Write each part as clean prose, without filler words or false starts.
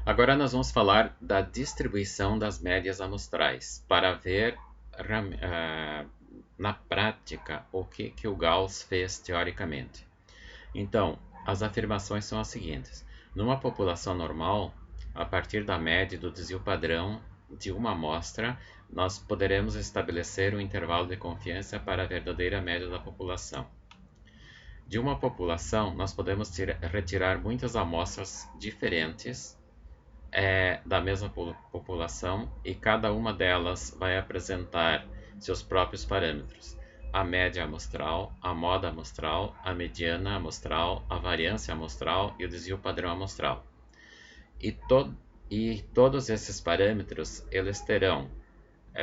Agora nós vamos falar da distribuição das médias amostrais, para ver na prática o que o Gauss fez teoricamente. Então, as afirmações são as seguintes. Numa população normal, a partir da média do desvio padrão de uma amostra, nós poderemos estabelecer um intervalo de confiança para a verdadeira média da população. De uma população, nós podemos retirar muitas amostras diferentes da mesma população e cada uma delas vai apresentar seus próprios parâmetros. A média amostral, a moda amostral, a mediana amostral, a variância amostral e o desvio padrão amostral. E todos esses parâmetros eles terão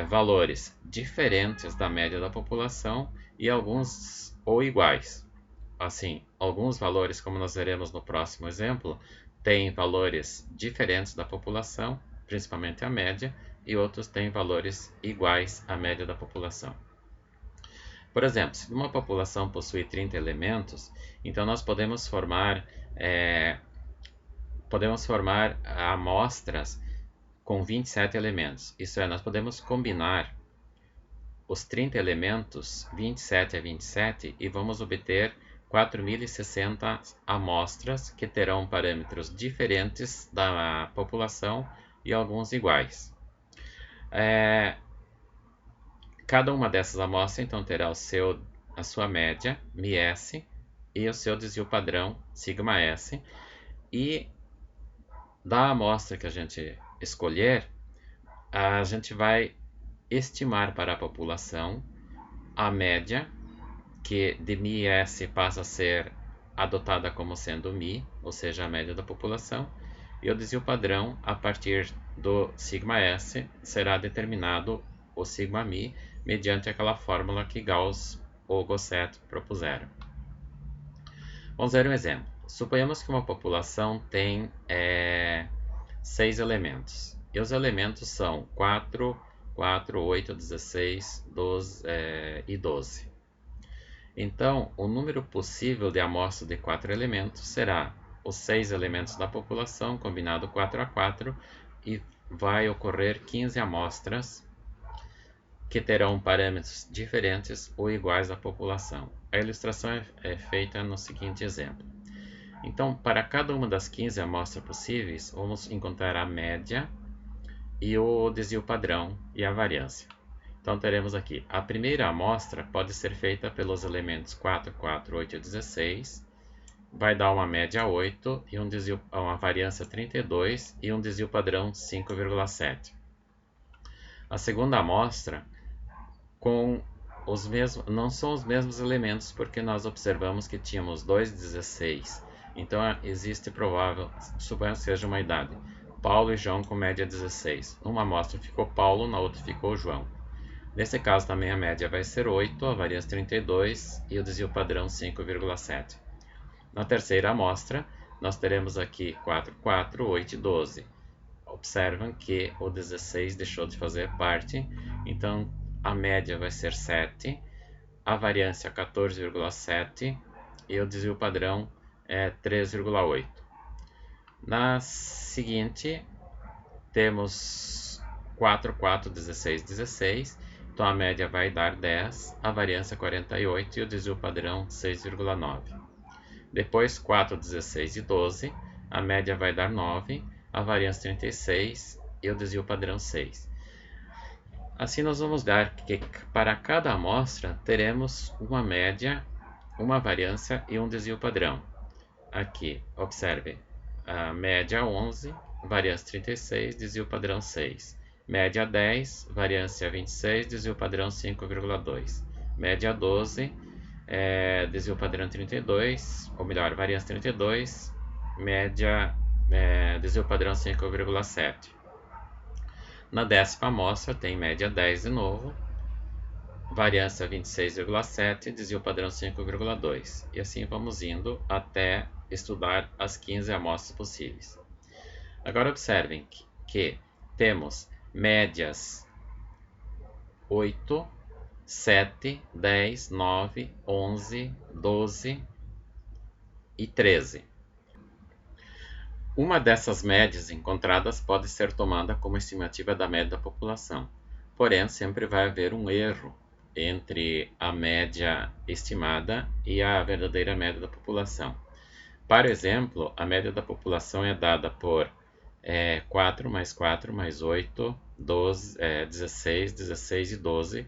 valores diferentes da média da população e alguns ou iguais. Assim, alguns valores, como nós veremos no próximo exemplo, têm valores diferentes da população, principalmente a média, e outros têm valores iguais à média da população. Por exemplo, se uma população possui 30 elementos, então nós podemos formar amostras com 27 elementos. Isso é, nós podemos combinar os 30 elementos, 27 a 27, e vamos obter 4.060 amostras que terão parâmetros diferentes da população e alguns iguais. Cada uma dessas amostras então terá a sua média, μs, e o seu desvio padrão, σs, e da amostra que a gente escolher, a gente vai estimar para a população a média, que de μs passa a ser adotada como sendo μ, ou seja, a média da população, e o desvio padrão, a partir do σs, será determinado o σμ mediante aquela fórmula que Gauss ou Gosset propuseram. Vamos ver um exemplo. Suponhamos que uma população tem 6 elementos, e os elementos são 4, 8, 16, 12 e 12. Então, o número possível de amostras de 4 elementos será os 6 elementos da população, combinado 4 a 4, e vai ocorrer 15 amostras que terão parâmetros diferentes ou iguais à população. A ilustração é feita no seguinte exemplo. Então, para cada uma das 15 amostras possíveis, vamos encontrar a média e o desvio padrão e a variância. Então, teremos aqui, a primeira amostra pode ser feita pelos elementos 4, 4, 8 e 16, vai dar uma média 8, e uma variância 32 e um desvio padrão 5,7. A segunda amostra, não são os mesmos elementos, porque nós observamos que tínhamos 2 16, então existe provável, suponhamos que seja uma idade, Paulo e João com média 16, numa amostra ficou Paulo, na outra ficou João. Nesse caso também a média vai ser 8, a variância 32 e o desvio padrão 5,7. Na terceira amostra, nós teremos aqui 4, 4, 8 e 12. Observam que o 16 deixou de fazer parte, então a média vai ser 7, a variância 14,7 e o desvio padrão é 3,8. Na seguinte, temos 4, 4, 16, 16, então a média vai dar 10, a variância 48 e o desvio padrão 6,9. Depois 4, 16 e 12, a média vai dar 9, a variância 36 e o desvio padrão 6. Assim nós vamos dar que para cada amostra teremos uma média, uma variância e um desvio padrão. Aqui, observe, a média 11, variância 36, desvio padrão 6. Média 10, variância 26, desvio padrão 5,2. Média 12, desvio padrão 32, ou melhor, variância 32, média, desvio padrão 5,7. Na 10ª amostra tem média 10 de novo, variância 26,7, desvio padrão 5,2. E assim vamos indo até estudar as 15 amostras possíveis. Agora observem que temos médias 8, 7, 10, 9, 11, 12 e 13. Uma dessas médias encontradas pode ser tomada como estimativa da média da população, porém sempre vai haver um erro entre a média estimada e a verdadeira média da população. Para exemplo, a média da população é dada por 4 mais 4 mais 8, 12, 16, 16 e 12,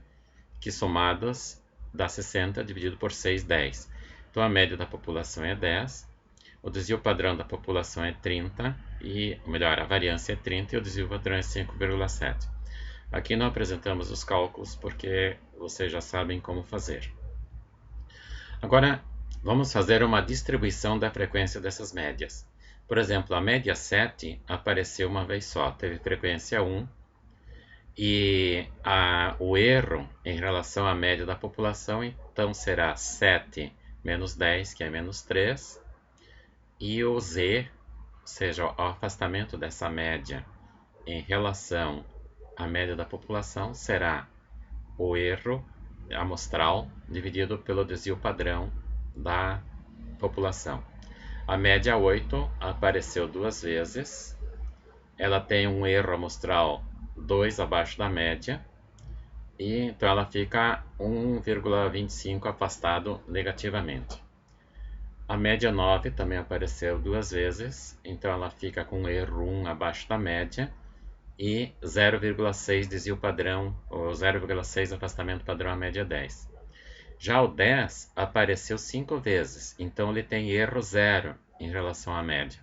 que somadas dá 60, dividido por 6, 10. Então a média da população é 10, o desvio padrão da população é 30, a variância é 30 e o desvio padrão é 5,7. Aqui não apresentamos os cálculos porque vocês já sabem como fazer. Agora, vamos fazer uma distribuição da frequência dessas médias. Por exemplo, a média 7 apareceu uma vez só, teve frequência 1, e o erro em relação à média da população, então, será 7 menos 10, que é menos 3, e o z, ou seja, o afastamento dessa média em relação à média da população, será o erro amostral dividido pelo desvio padrão da população. A média 8 apareceu duas vezes, ela tem um erro amostral 2 abaixo da média, e então ela fica 1,25 afastado negativamente. A média 9 também apareceu duas vezes, então ela fica com um erro 1 abaixo da média e 0,6 desvio padrão, ou 0,6 afastamento padrão à média 10. Já o 10 apareceu 5 vezes, então ele tem erro 0 em relação à média.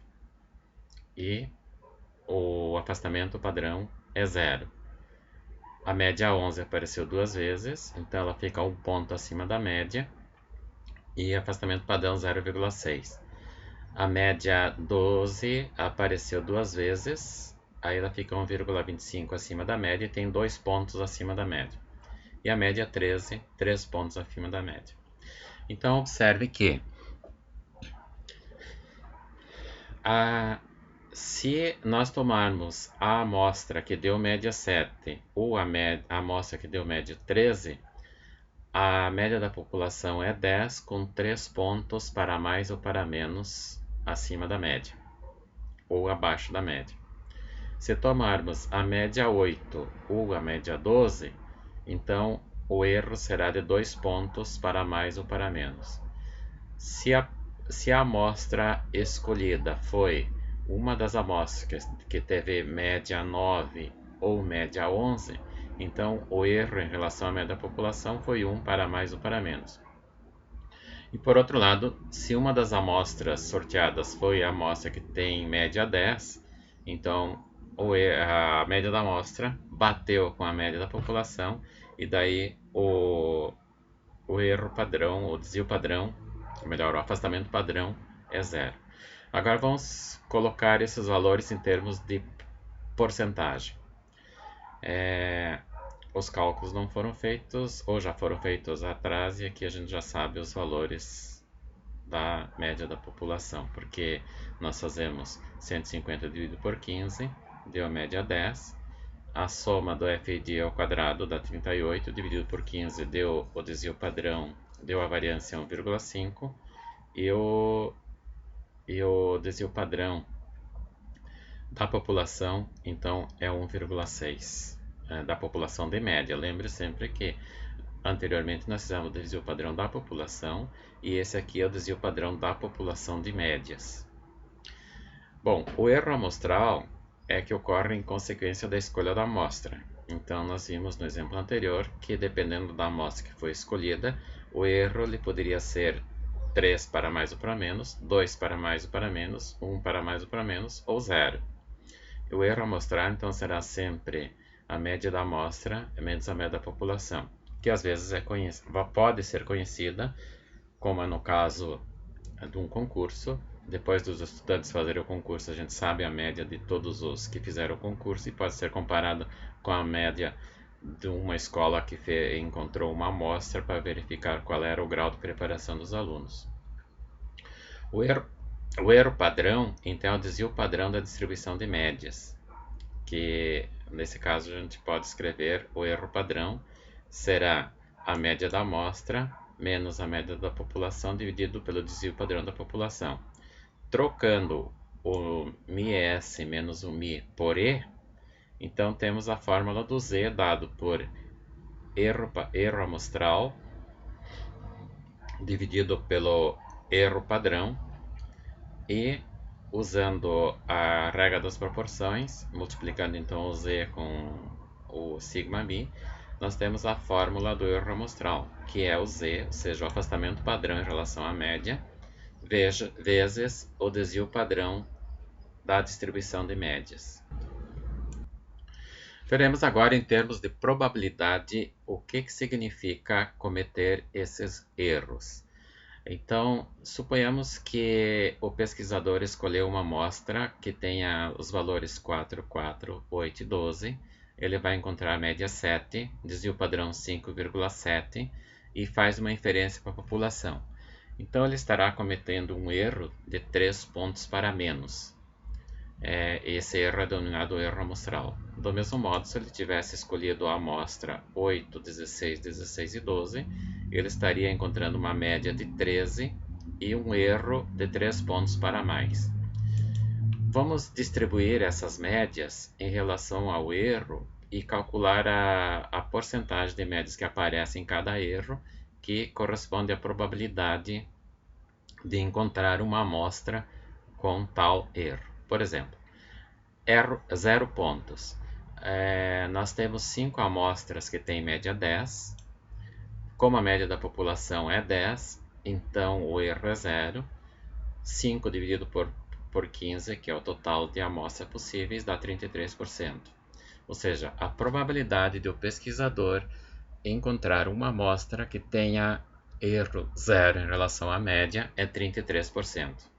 E o afastamento padrão é 0. A média 11 apareceu duas vezes, então ela fica 1 ponto acima da média. E afastamento padrão 0,6. A média 12 apareceu duas vezes, aí ela fica 1,25 acima da média e tem 2 pontos acima da média. E a média 13, 3 pontos acima da média. Então, observe que se nós tomarmos a amostra que deu média 7 ou a amostra que deu média 13, a média da população é 10, com 3 pontos para mais ou para menos acima da média, ou abaixo da média. Se tomarmos a média 8 ou a média 12, então o erro será de 2 pontos para mais ou para menos. Se a amostra escolhida foi uma das amostras que teve média 9 ou média 11, então o erro em relação à média da população foi 1 para mais ou para menos. E por outro lado, se uma das amostras sorteadas foi a amostra que tem média 10, então a média da amostra bateu com a média da população, e daí o erro padrão, o desvio padrão, ou melhor, o afastamento padrão é 0. Agora vamos colocar esses valores em termos de porcentagem. Os cálculos não foram feitos, ou já foram feitos atrás, e aqui a gente já sabe os valores da média da população, porque nós fazemos 150 dividido por 15, deu a média 10, a soma do FID ao quadrado dá 38, dividido por 15 deu o desvio padrão, deu a variância 1,5, e o desvio padrão da população, então, é 1,6 da população de média. Lembre sempre que anteriormente nós fizemos o desvio padrão da população, e esse aqui é o desvio padrão da população de médias. Bom, o erro amostral é que ocorre em consequência da escolha da amostra. Então, nós vimos no exemplo anterior que, dependendo da amostra que foi escolhida, o erro ele poderia ser 3 para mais ou para menos, 2 para mais ou para menos, 1 para mais ou para menos, ou 0. O erro amostral, então, será sempre a média da amostra menos a média da população, que às vezes pode ser conhecida, como é no caso de um concurso. Depois dos estudantes fazerem o concurso, a gente sabe a média de todos os que fizeram o concurso, e pode ser comparado com a média de uma escola que encontrou uma amostra para verificar qual era o grau de preparação dos alunos. O erro padrão, então, é o desvio padrão da distribuição de médias, que nesse caso a gente pode escrever o erro padrão será a média da amostra menos a média da população dividido pelo desvio padrão da população. Trocando o μs menos o μ por e, então temos a fórmula do z dado por erro amostral dividido pelo erro padrão e usando a regra das proporções, multiplicando então o z com o sigma-mi, nós temos a fórmula do erro amostral, que é o z, ou seja, o afastamento padrão em relação à média, vezes o desvio padrão da distribuição de médias. Veremos agora em termos de probabilidade o que significa cometer esses erros. Então, suponhamos que o pesquisador escolheu uma amostra que tenha os valores 4, 4, 8 e 12. Ele vai encontrar a média 7, desvio padrão 5,7 e faz uma inferência para a população. Então, ele estará cometendo um erro de 3 pontos para menos. Esse erro é denominado erro amostral. Do mesmo modo, se ele tivesse escolhido a amostra 8, 16, 16 e 12, ele estaria encontrando uma média de 13 e um erro de 3 pontos para mais. Vamos distribuir essas médias em relação ao erro e calcular a porcentagem de médias que aparece em cada erro, que corresponde à probabilidade de encontrar uma amostra com tal erro. Por exemplo, 0 pontos. Nós temos 5 amostras que têm média 10. Como a média da população é 10, então o erro é 0. 5 dividido por 15, que é o total de amostras possíveis, dá 33%. Ou seja, a probabilidade de o pesquisador encontrar uma amostra que tenha erro 0 em relação à média é 33%.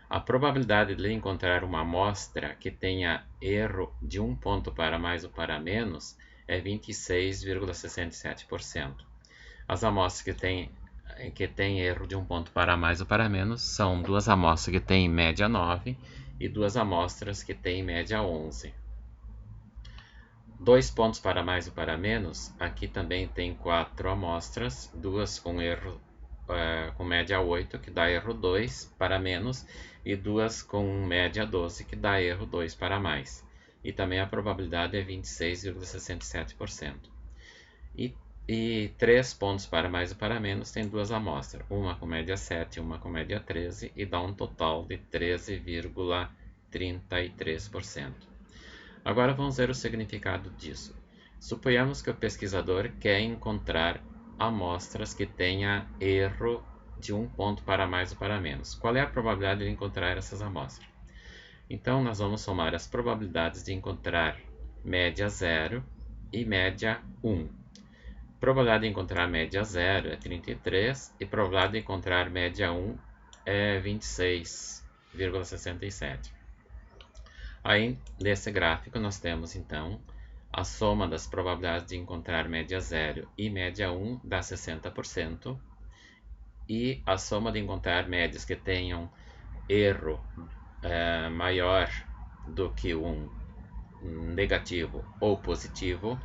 A probabilidade de encontrar uma amostra que tenha erro de 1 ponto para mais ou para menos é 26,67%. As amostras que têm erro de 1 ponto para mais ou para menos são 2 amostras que têm média 9 e 2 amostras que têm média 11. 2 pontos para mais ou para menos, aqui também tem 4 amostras, 2 com erro com média 8, que dá erro 2 para menos, e 2 com média 12, que dá erro 2 para mais. E também a probabilidade é 26,67%. E 3 pontos para mais ou para menos tem 2 amostras, uma com média 7 e uma com média 13, e dá um total de 13,33%. Agora vamos ver o significado disso. Suponhamos que o pesquisador quer encontrar amostras que tenha erro de 1 ponto para mais ou para menos. Qual é a probabilidade de encontrar essas amostras? Então, nós vamos somar as probabilidades de encontrar média 0 e média 1. Probabilidade de encontrar média 0 é 33 e probabilidade de encontrar média 1 é 26,67. Aí, nesse gráfico, nós temos, então, a soma das probabilidades de encontrar média 0 e média 1 dá 60%, e a soma de encontrar médias que tenham erro maior do que um negativo ou positivo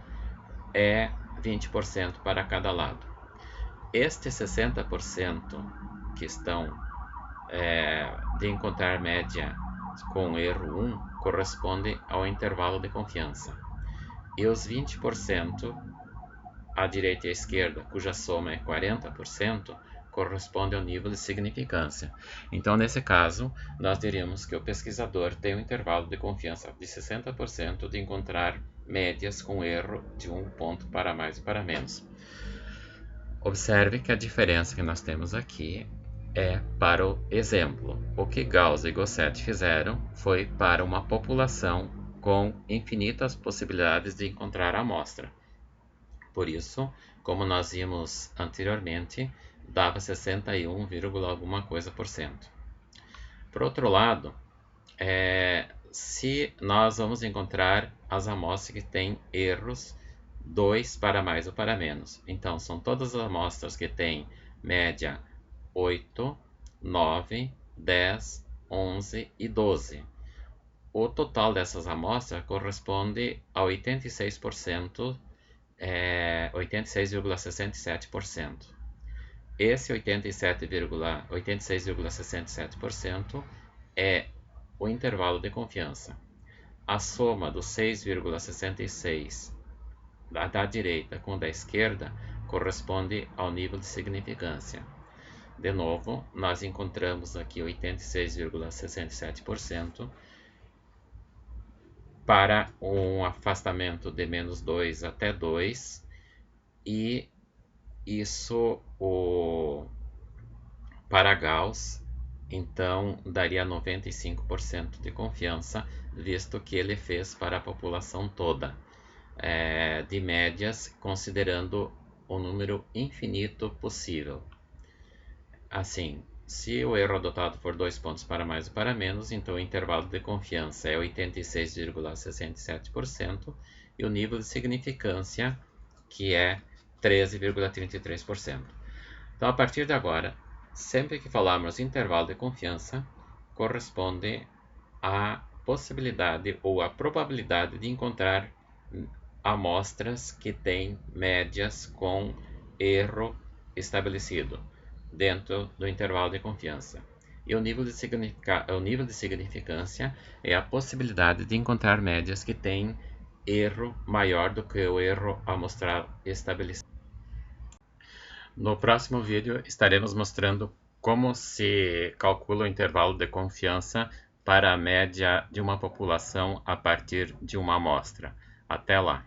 é 20% para cada lado. Este 60% que estão de encontrar média com erro 1 corresponde ao intervalo de confiança. E os 20% à direita e à esquerda, cuja soma é 40%, corresponde ao nível de significância. Então, nesse caso, nós diríamos que o pesquisador tem um intervalo de confiança de 60% de encontrar médias com erro de 1 ponto para mais e para menos. Observe que a diferença que nós temos aqui é para o exemplo. O que Gauss e Gosset fizeram foi para uma população com infinitas possibilidades de encontrar a amostra. Por isso, como nós vimos anteriormente, dava 61, alguma coisa por cento. Por outro lado, se nós vamos encontrar as amostras que têm erros 2 para mais ou para menos. Então, são todas as amostras que têm média 8, 9, 10, 11 e 12. O total dessas amostras corresponde a 86%, 86,67%. Esse 86,67% é o intervalo de confiança. A soma do 6,66 da direita com da esquerda corresponde ao nível de significância. De novo, nós encontramos aqui 86,67% para um afastamento de menos 2 até 2, e isso para Gauss, então daria 95% de confiança, visto que ele fez para a população toda, de médias, considerando o número infinito possível. Assim, se o erro adotado for 2 pontos para mais ou para menos, então o intervalo de confiança é 86,67% e o nível de significância, que é 13,33%. Então, a partir de agora, sempre que falarmos intervalo de confiança, corresponde à possibilidade ou à probabilidade de encontrar amostras que têm médias com erro estabelecido dentro do intervalo de confiança. E o nível de significância é a possibilidade de encontrar médias que têm erro maior do que o erro amostral estabelecido. No próximo vídeo estaremos mostrando como se calcula o intervalo de confiança para a média de uma população a partir de uma amostra. Até lá!